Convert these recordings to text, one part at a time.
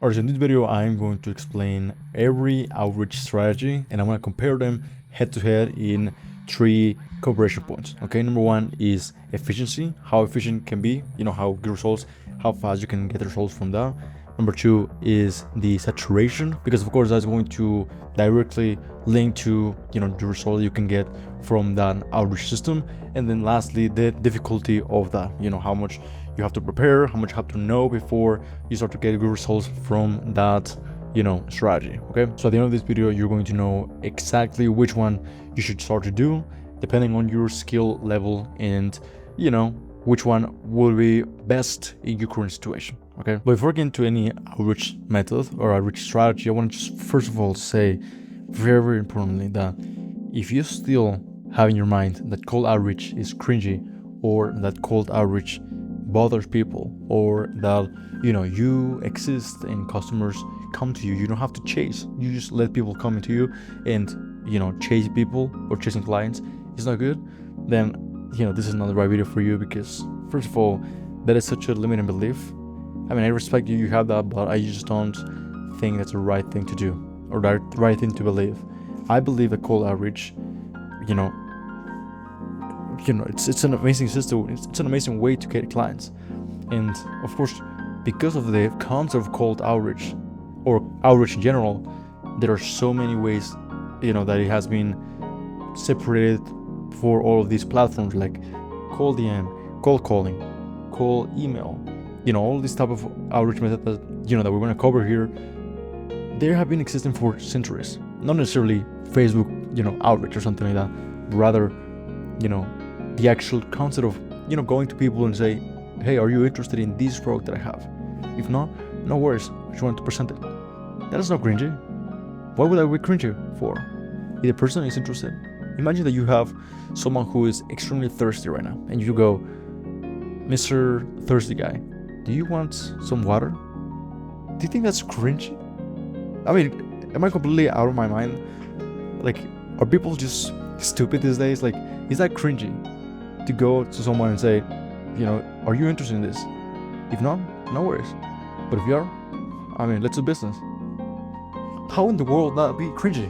Alright, so in this video, I'm going to explain every outreach strategy and I'm going to compare them head to head in 3 comparison points. Okay, number 1 is efficiency, how efficient can be, how good results, how fast you can get results from that. Number 2 is the saturation, because of course that's going to directly link to the result you can get from that outreach system. And then lastly, the difficulty of that, how much you have to prepare, how much you have to know before you start to get good results from that strategy. Okay, so at the end of this video, you're going to know exactly which one you should start to do depending on your skill level and which one will be best in your current situation. Okay, but before getting into any outreach method or outreach strategy, I want to just first of all say very, very importantly that if you still have in your mind that cold outreach is cringy, or that cold outreach bothers people, or that you exist and customers come to you, you don't have to chase, you just let people come into you and chase people or chasing clients is not good, then this is not the right video for you, because first of all, that is such a limiting belief. I mean, I respect you have that, but I just don't think that's the right thing to do or the right thing to believe. I believe that cold outreach, it's an amazing system. It's an amazing way to get clients. And of course, because of the concept of cold outreach or outreach in general, there are so many ways, that it has been separated for all of these platforms, like cold DM, cold calling, cold email, all these type of outreach methods that we're going to cover here. They have been existing for centuries. Not necessarily Facebook, outreach or something like that. Rather, the actual concept of going to people and say, hey, are you interested in this product that I have? If not, no worries, I just want to present it. That is not cringy. Why would I be cringy for? If the person is interested, imagine that you have someone who is extremely thirsty right now and you go, Mr. Thirsty Guy, do you want some water? Do you think that's cringy? I mean, am I completely out of my mind? Like, are people just stupid these days? Like, is that cringy to go to someone and say, are you interested in this? If not, no worries. But if you are, I mean, let's do business. How in the world that be cringy?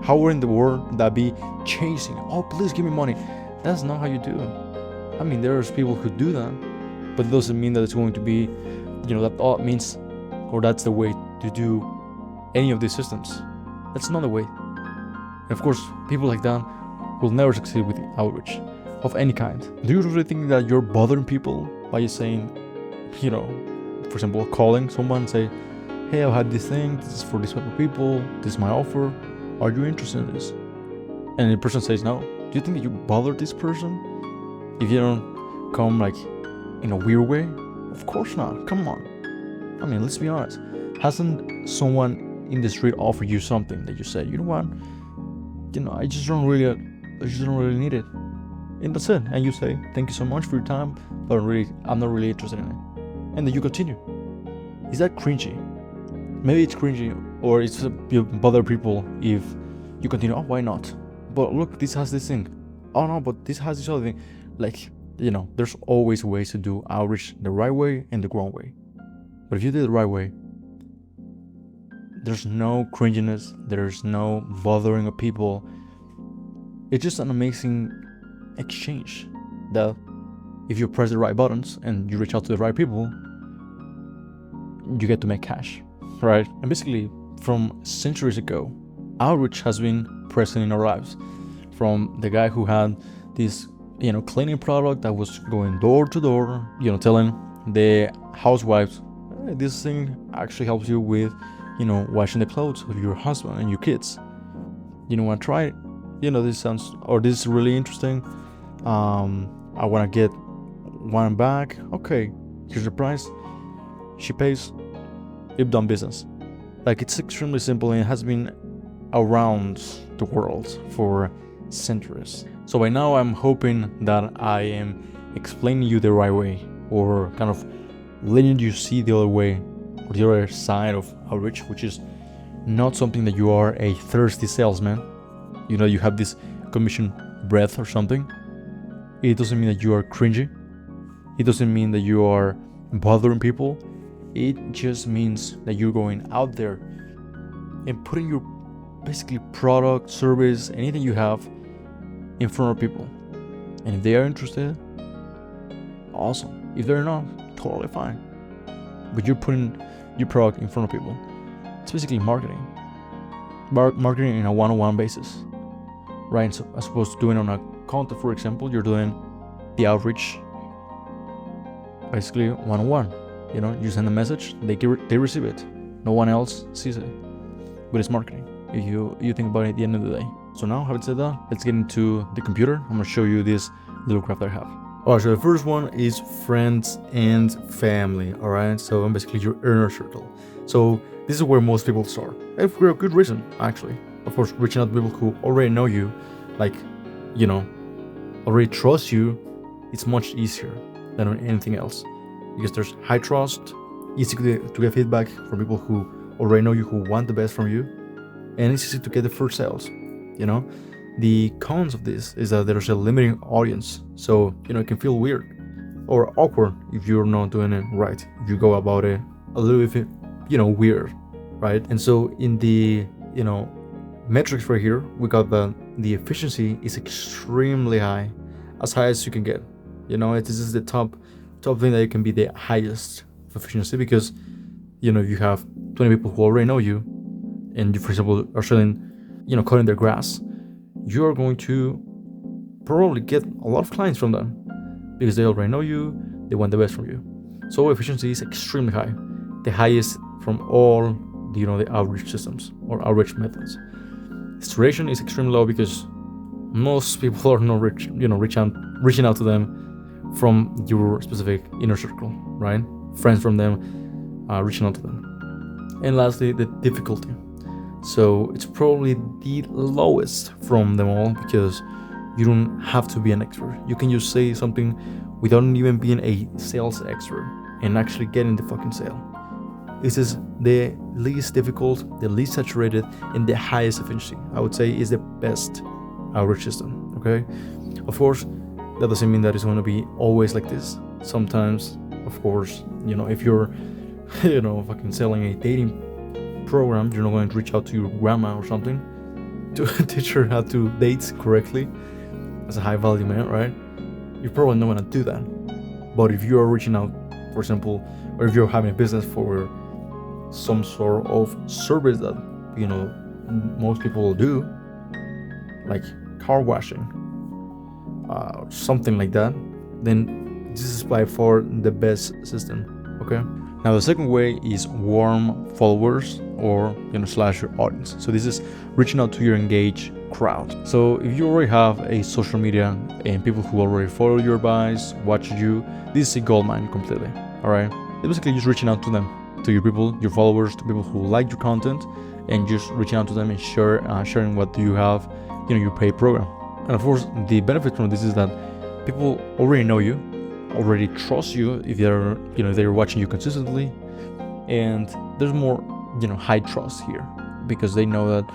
How in the world that be chasing? Oh, please give me money. That's not how you do it. I mean, there's people who do that, but it doesn't mean that it's going to be, that all means, or that's the way to do any of these systems. That's not the way. And of course, people like that will never succeed with outreach of any kind. Do you really think that you're bothering people by saying, for example, calling someone and say, hey, I've had this thing, this is for this type of people, this is my offer, are you interested in this? And the person says no. Do you think that you bother this person if you don't come like in a weird way? Of course not. Come on. I mean, let's be honest. Hasn't someone in the street offered you something that you say, you know what, I just don't really need it, and that's it, and you say thank you so much for your time, but I'm not really interested in it, and then you continue? Is that cringy? Maybe it's cringy, or it's you bother people if you continue. Oh, why not? But look, this has this thing. Oh no, but this has this other thing. Like, there's always ways to do outreach the right way and the wrong way. But if you do it the right way, there's no cringiness, there's no bothering of people. It's just an amazing exchange that if you press the right buttons and you reach out to the right people, you get to make cash, right? And basically, from centuries ago, outreach has been present in our lives. From the guy who had this, cleaning product that was going door to door, telling the housewives, hey, this thing actually helps you with, washing the clothes of your husband and your kids. You want to try it? This is really interesting. I want to get one back. Okay, here's the price. She pays. You've done business. Like, it's extremely simple, and it has been around the world for centuries. So by now, I'm hoping that I am explaining you the right way, or kind of letting you see the other way, or the other side of outreach, which is not something that you are a thirsty salesman. You have this commission breath or something. It doesn't mean that you are cringy. It doesn't mean that you are bothering people. It just means that you're going out there and putting your basically product, service, anything you have in front of people. And if they are interested, awesome. If they're not, totally fine. But you're putting your product in front of people. It's basically marketing. Marketing in a one-on-one basis, right? So as opposed to doing on a content, for example, you're doing the outreach basically one-on-one. You know, you send a message, they receive it. No one else sees it. But it's marketing, if you think about it at the end of the day. So now, having said that, let's get into the computer. I'm gonna show you this little graph that I have. Alright, so the first one is friends and family, alright? So I'm basically your inner circle. So this is where most people start. And for a good reason, actually. Of course, reaching out to people who already know you, like, you know, already trust you, it's much easier than on anything else. Because there's high trust, easy to get feedback from people who already know you, who want the best from you, and it's easy to get the first sales, you know? The cons of this is that there's a limiting audience, so, you know, it can feel weird or awkward if you're not doing it right, if you go about it a little bit, you know, weird, right? And so in the, you know, metrics right here, we got that the efficiency is extremely high as you can get. You know, this is the top thing that it can be the highest efficiency, because, you know, you have 20 people who already know you, and you, for example, are selling, you know, cutting their grass, you're going to probably get a lot of clients from them because they already know you, they want the best from you. So efficiency is extremely high, the highest from all the, you know, the outreach systems or outreach methods. Duration is extremely low because most people are not reaching out to them from your specific inner circle, right? Friends from them, reaching out to them. And lastly, the difficulty. So it's probably the lowest from them all because you don't have to be an expert. You can just say something without even being a sales expert and actually getting the fucking sale. This is the least difficult, the least saturated, and the highest efficiency. I would say is the best outreach system, okay? Of course, that doesn't mean that it's going to be always like this. Sometimes, of course, you know, if you're, you know, fucking selling a dating program, you're not going to reach out to your grandma or something to teach her how to date correctly as a high value man, right? You're probably not going to do that. But if you're reaching out, for example, or if you're having a business for some sort of service that, you know, most people will do, like car washing, something like that, then this is by far the best system, okay? Now the second way is warm followers or, you know, slash your audience. So this is reaching out to your engaged crowd. So if you already have a social media and people who already follow your advice, watch you, this is a goldmine completely, all right? It's basically just reaching out to them, to your people, your followers, to people who like your content, and just reaching out to them and sharing what you have, you know, your paid program. And of course, the benefit from this is that people already know you, already trust you if they're, you know, they're watching you consistently, and there's more, you know, high trust here because they know that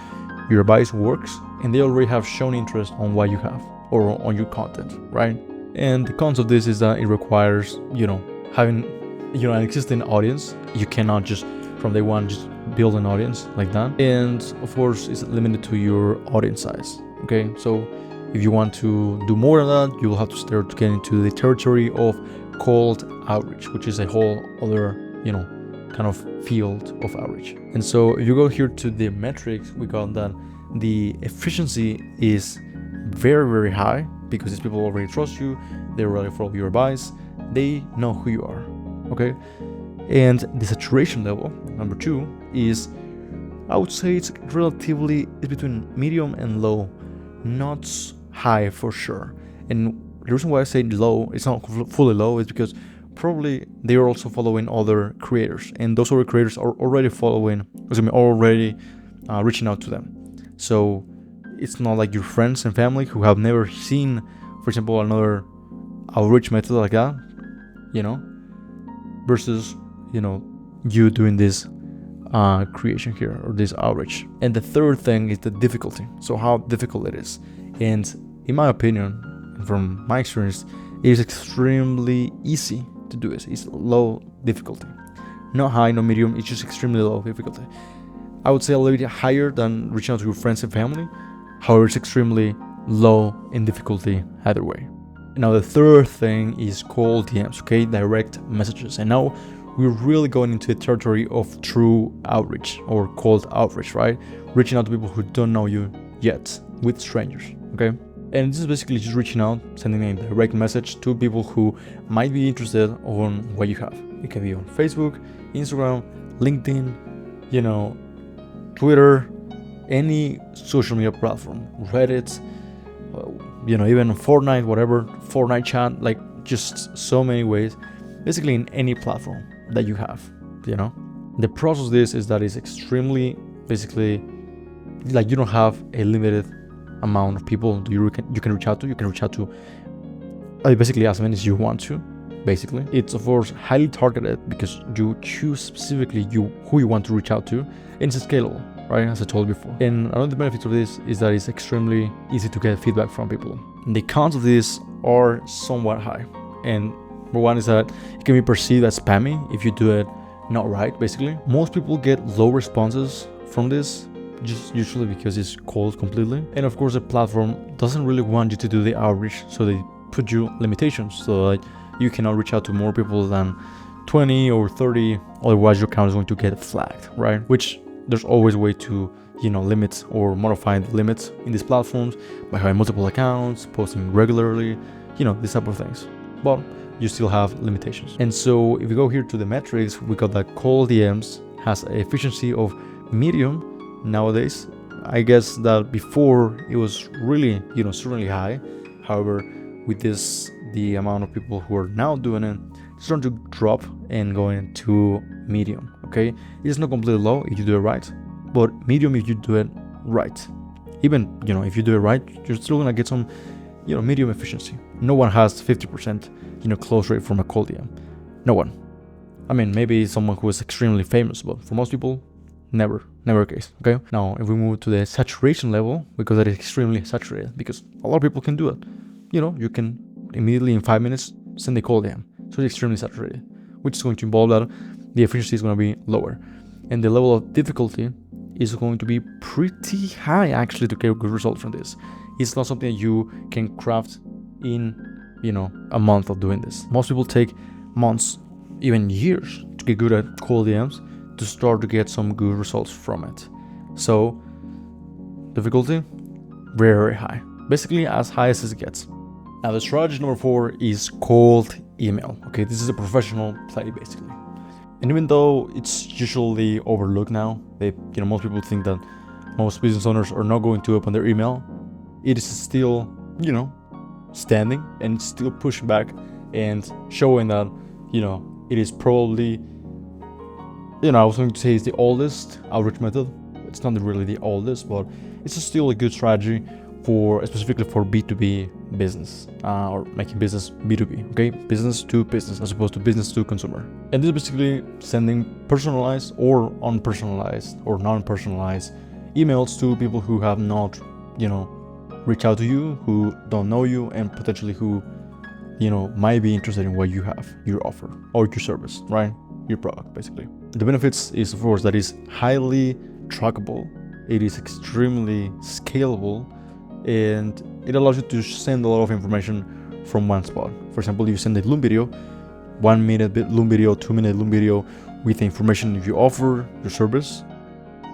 your advice works and they already have shown interest on what you have or on your content, right? And the cons of this is that it requires, you know, having, you know, an existing audience. You cannot just from day one just build an audience like that, and of course it's limited to your audience size, okay? So if you want to do more than that, you will have to start to get into the territory of cold outreach, which is a whole other, you know, kind of field of outreach. And so if you go here to the metrics, we got that the efficiency is very, very high because these people already trust you, they already follow your advice, they know who you are, okay? And the saturation level, number 2, is, I would say it's between medium and low, not high for sure. And the reason why I say low, it's not fully low, is because probably they are also following other creators, and those other creators are already reaching out to them. So it's not like your friends and family who have never seen, for example, another outreach method like that, you know, versus, you know, you doing this creation here or this outreach. And the third thing is the difficulty. So how difficult it is. And in my opinion, and from my experience, it is extremely easy to do this. It's low difficulty. Not high, not medium, it's just extremely low difficulty. I would say a little bit higher than reaching out to your friends and family. However, it's extremely low in difficulty either way. Now the third thing is cold DMs, okay, direct messages. And now we're really going into the territory of true outreach or cold outreach, right? Reaching out to people who don't know you yet, with strangers, okay? And this is basically just reaching out, sending a direct message to people who might be interested on what you have. It can be on Facebook, Instagram, LinkedIn, Twitter, any social media platform, Reddit, even Fortnite, whatever, Fortnite chat, like just so many ways, basically in any platform that you have, The process of this is that it's extremely, basically, like you don't have a limited amount of people you can reach out to. You can reach out to basically as many as you want to, basically. It's of course highly targeted because you choose specifically who you want to reach out to, and it's scalable, right, as I told you before. And another benefit of this is that it's extremely easy to get feedback from people. And the cons of this are somewhat high. And number one is that it can be perceived as spammy if you do it not right, basically. Most people get low responses from this, just usually because it's cold completely. And of course the platform doesn't really want you to do the outreach, so they put you limitations, so that you cannot reach out to more people than 20 or 30, otherwise your account is going to get flagged, right? Which there's always a way to limit or modify the limits in these platforms by having multiple accounts, posting regularly, these type of things, but you still have limitations. And so if we go here to the metrics, we got that cold DMs has an efficiency of medium nowadays. I guess that before it was really certainly high. However, with this, the amount of people who are now doing it, it's starting to drop and going to medium. Okay, it's not completely low if you do it right, but medium if you do it right. Even if you do it right, you're still gonna get some medium efficiency. No one has 50% close rate from a cold DM. No one. I mean, maybe someone who is extremely famous, but for most people, never a case. Okay, now if we move to the saturation level, because that is extremely saturated, because a lot of people can do it. You can immediately in 5 minutes send a cold DM, so it's extremely saturated, which is going to involve that the efficiency is going to be lower, and the level of difficulty is going to be pretty high actually to get good results from this. It's not something that you can craft in a month of doing this. Most people take months, even years, to get good at cold DMs, to start to get some good results from it. So difficulty very high, basically as high as it gets. Now the strategy number 4 is cold email. Okay, this is a professional play basically, and even though it's usually overlooked now, most people think that most business owners are not going to open their email, it is still standing and still pushing back and showing that it is probably I was going to say it's the oldest outreach method. It's not really the oldest, but it's still a good strategy for specifically for B2B business, or making business B2B, okay? Business to business as opposed to business to consumer. And this is basically sending personalized or unpersonalized or non-personalized emails to people who have not, reached out to you, who don't know you, and potentially who, might be interested in what you have, your offer or your service, right? Your product, basically. The benefits is, of course, that is highly trackable. It is extremely scalable, and it allows you to send a lot of information from one spot. For example, you send a Loom video, 1 minute Loom video, 2 minute Loom video with the information you offer, your service.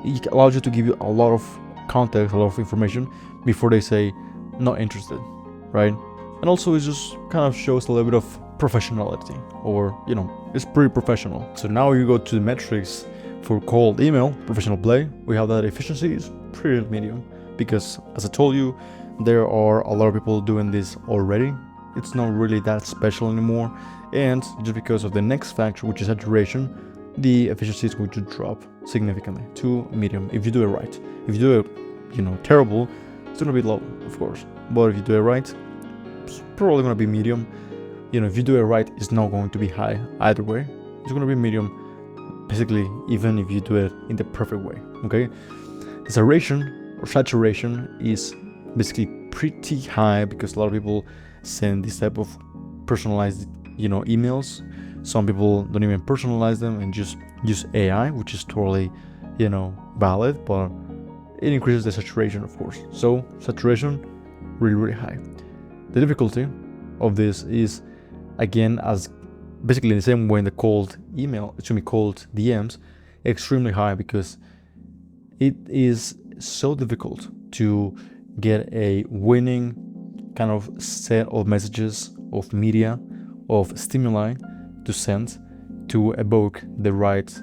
It allows you to give you a lot of context, a lot of information before they say not interested, right? And also it just kind of shows a little bit of professionality, or it's pretty professional. So now you go to the metrics for cold email, professional play. We have that efficiency is pretty medium, because as I told you, there are a lot of people doing this already. It's not really that special anymore, and just because of the next factor, which is saturation, the efficiency is going to drop significantly to medium if you do it right. If you do it terrible, it's gonna be low, of course, but if you do it right, it's probably gonna be medium. If you do it right, it's not going to be high either way. It's going to be medium, basically, even if you do it in the perfect way, okay? The saturation is basically pretty high because a lot of people send this type of personalized, emails. Some people don't even personalize them and just use AI, which is totally, valid, but it increases the saturation, of course. So saturation, really, really high. The difficulty of this is, again, as basically in the same way in the cold DMs, extremely high, because it is so difficult to get a winning kind of set of messages, of media, of stimuli to send to evoke the right,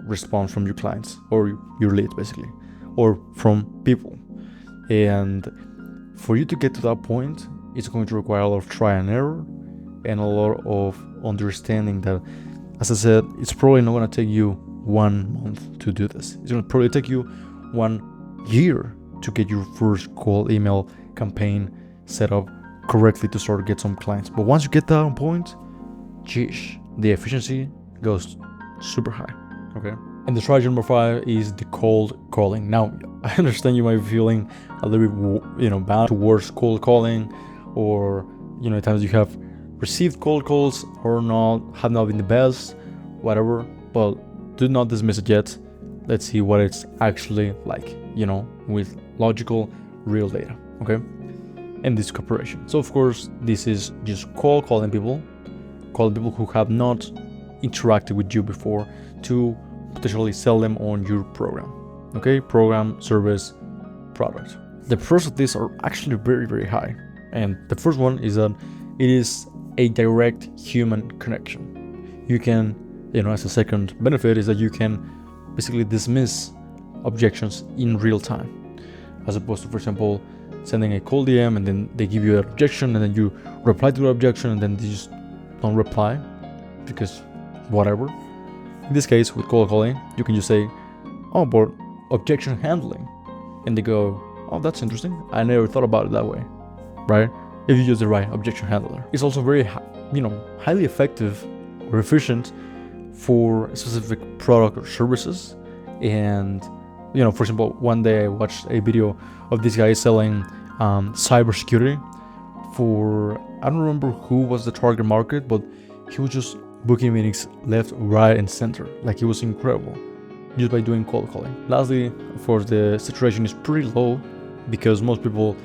response from your clients or your lead, basically, or from people. And for you to get to that point, it's going to require a lot of try and error and a lot of understanding that, as I said, it's probably not going to take you 1 month to do this. It's going to probably take you 1 year to get your first cold email campaign set up correctly to start to get some clients. But once you get that on point, geez, the efficiency goes super high. Okay. And the strategy number 5 is the cold calling. Now, I understand you might be feeling a little bit, bad towards cold calling, or, at times you have received cold calls or have not been the best, whatever. But do not dismiss it yet. Let's see what it's actually like, with logical, real data. Okay. And this cooperation. So of course, this is just calling people who have not interacted with you before to potentially sell them on your program. Okay, program, service, product. The first of these are actually very, very high. And the first one is that it is a direct human connection. You can, as a second benefit is that you can basically dismiss objections in real time, as opposed to, for example, sending a cold DM and then they give you an objection and then you reply to the objection and then they just don't reply because whatever. In this case, with cold calling, you can just say, oh, but objection handling. And they go, oh, that's interesting. I never thought about it that way, right? If you use the right objection handler. It's also very, highly effective or efficient for a specific product or services. And, for example, one day I watched a video of this guy selling cybersecurity for, I don't remember who was the target market, but he was just booking meetings left, right, and center. Like, it was incredible just by doing cold calling. Lastly, of course, the saturation is pretty low because most people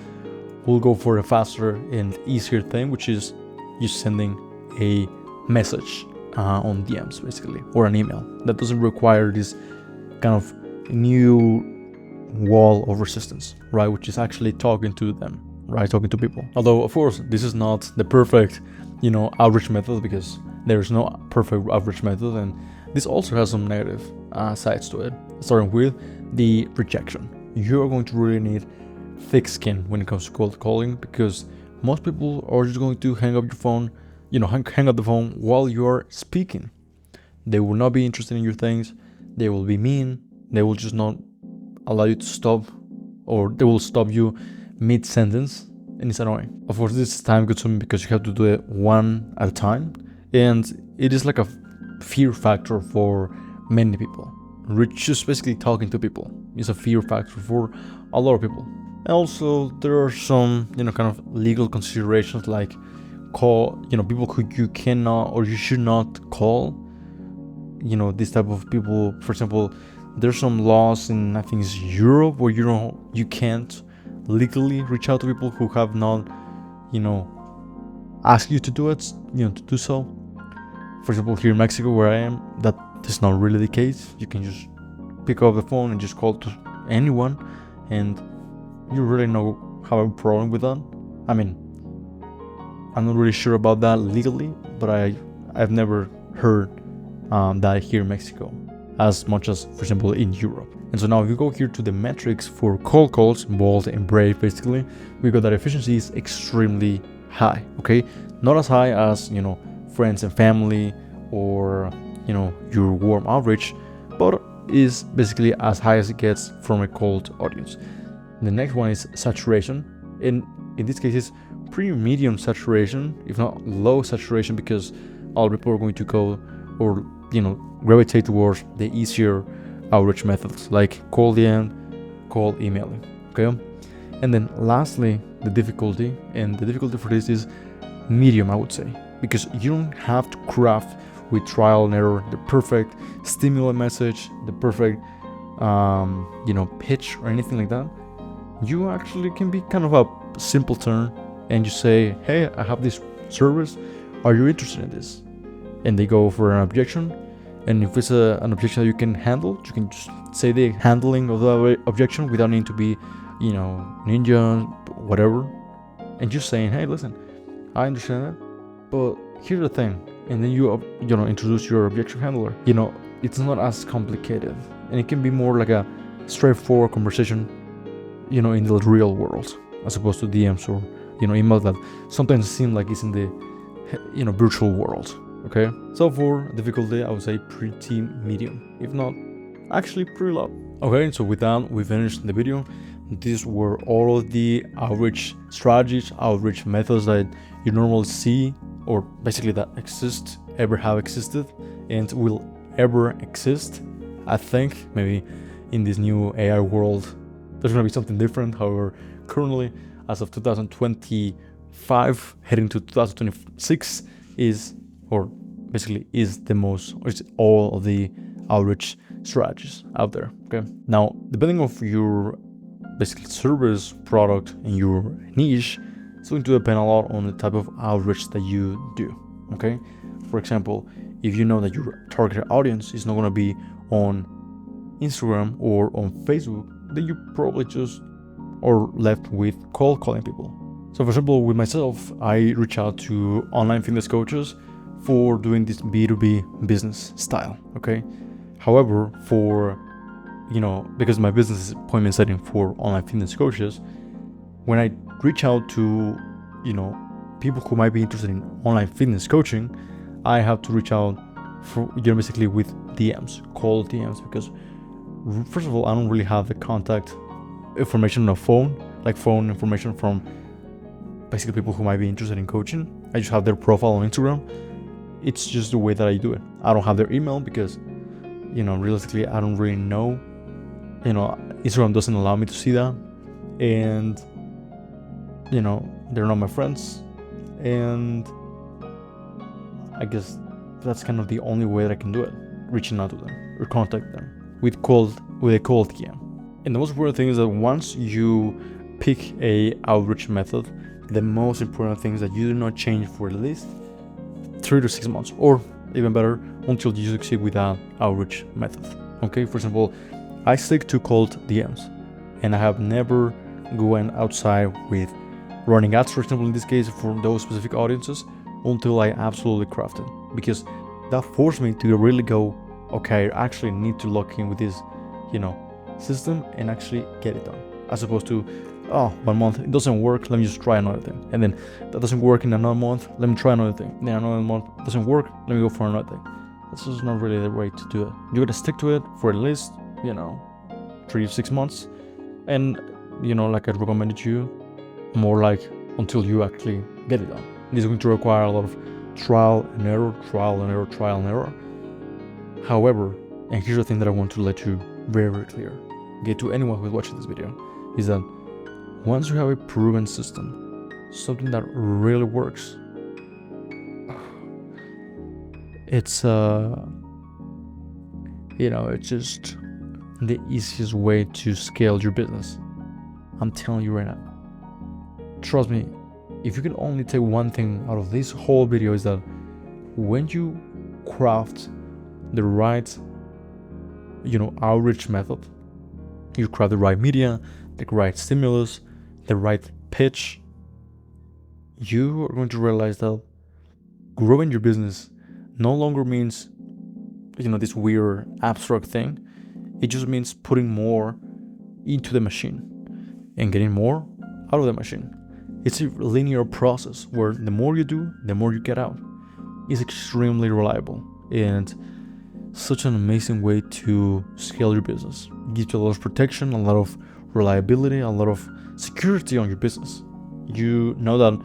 will go for a faster and easier thing, which is just sending a message on DMs, basically, or an email that doesn't require this kind of new wall of resistance, right? Which is actually talking to them, right? Talking to people. Although, of course, this is not the perfect, outreach method, because there's no perfect outreach method, and this also has some negative sides to it. Starting with the rejection. You're going to really need thick skin when it comes to cold calling, because most people are just going to hang up your phone, hang up the phone while you're speaking. They will not be interested in your things. They will be mean. They will just not allow you to stop, or they will stop you mid-sentence, and it's annoying. Of course, this is time consuming because you have to do it one at a time, and it is like a fear factor for many people. Just basically talking to people is a fear factor for a lot of people. And also, there are some, kind of legal considerations, like people who you cannot or you should not call. This type of people. For example, there's some laws in, I think it's Europe, where you can't legally reach out to people who have not, asked you to do it, to do so. For example, here in Mexico, where I am, that is not really the case. You can just pick up the phone and just call to anyone, and you really don't have a problem with that. I mean, I'm not really sure about that legally, but I've never heard that here in Mexico as much as, for example, in Europe. And so now if you go here to the metrics for cold calls, bold and brave, basically, we got that efficiency is extremely high. Okay, not as high as friends and family or your warm outreach, but is basically as high as it gets from a cold audience. The next one is saturation, and in this case it's pretty medium saturation, if not low saturation, because all people are going to go or gravitate towards the easier outreach methods like cold DM, cold emailing. Okay, and then lastly, the difficulty for this is medium, I would say, because you don't have to craft with trial and error, the perfect stimulant message, the perfect pitch or anything like that. You actually can be kind of a simpleton and you say, hey, I have this service, are you interested in this? And they go for an objection, and if it's an objection that you can handle, you can just say the handling of the objection without needing to be ninja, whatever, and just saying, hey, listen, I understand that, but here's the thing. And then you introduce your objection handler. It's not as complicated, and it can be more like a straightforward conversation, in the real world, as opposed to DMs or email that sometimes seem like it's in the virtual world. Okay, so for difficulty, I would say pretty medium, if not actually pretty low. Okay, so with that, we finished the video. These were all of the outreach strategies, outreach methods that you normally see, or basically that exist, ever have existed, and will ever exist. I think maybe in this new AI world, there's gonna be something different. However, currently, as of 2025, heading to 2026, is the most, or it's all of the outreach strategies out there. Okay, now depending on your basically service, product, and your niche, it's going to depend a lot on the type of outreach that you do. Okay, for example, if you know that your target audience is not going to be on Instagram or on Facebook, then you probably just are left with cold calling people. So for example, with myself, I reach out to online fitness coaches for doing this B2B business style. Okay, however, for because my business is appointment setting for online fitness coaches, when I reach out to people who might be interested in online fitness coaching, I have to reach out for basically with DMs, cold DMs, because first of all, I don't really have the contact information on phone, like phone information from basically people who might be interested in coaching. I just have their profile on Instagram. It's just the way that I do it. I don't have their email because realistically, I don't really know. Instagram doesn't allow me to see that, and they're not my friends, and I guess that's kind of the only way that I can do it, reaching out to them or contact them with a cold DM. And the most important thing is that once you pick a outreach method, the most important thing is that you do not change for at least 3 to 6 months, or even better, until you succeed with that outreach method. Okay, for example, I stick to cold DMs, and I have never gone outside with running ads, for example, in this case, for those specific audiences, until I absolutely craft it, because that forced me to really go, okay, I actually need to lock in with this, system and actually get it done, as opposed to, 1 month, it doesn't work, let me just try another thing, and then that doesn't work in another month, let me try another thing, then another month doesn't work, let me go for another thing. This is not really the way to do it. You gotta stick to it for at least 3 to 6 months, and like I recommended you, more like until you actually get it done. This is going to require a lot of trial and error. However, and here's the thing that I want to let you very, very clear, get to anyone who's watching this video, is that once you have a proven system, something that really works, it's it's just the easiest way to scale your business. I'm telling you right now. Trust me, if you can only take one thing out of this whole video, is that when you craft the right outreach method, you craft the right media, the right stimulus, the right pitch, you are going to realize that growing your business no longer means this weird abstract thing. It just means putting more into the machine and getting more out of the machine. It's a linear process where the more you do, the more you get out. It's extremely reliable and such an amazing way to scale your business. It gives you a lot of protection, a lot of reliability, a lot of security on your business. You know that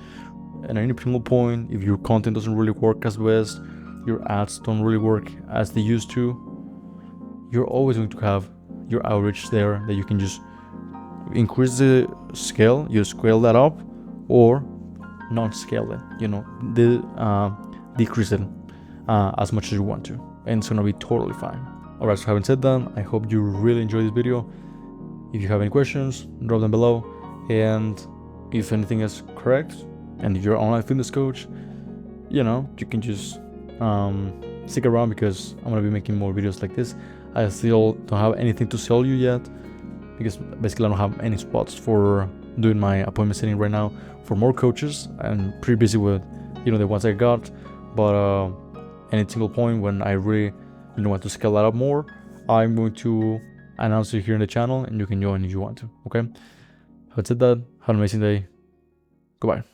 at any single point, if your content doesn't really work as best, your ads don't really work as they used to, you're always going to have your outreach there that you can just increase the scale, you scale that up, or not scale it, decrease it as much as you want to, and it's gonna be totally fine. Alright, so having said that, I hope you really enjoyed this video. If you have any questions, drop them below, and if anything is correct, and if you're an online fitness coach, you can just stick around, because I'm gonna be making more videos like this. I still don't have anything to sell you yet, because basically I don't have any spots for doing my appointment setting right now for more coaches. I'm pretty busy with the ones I got, but any single point when I really want to scale that up more, I'm going to announce it here in the channel, and you can join if you want to. Okay, having said that, have an amazing day. Goodbye.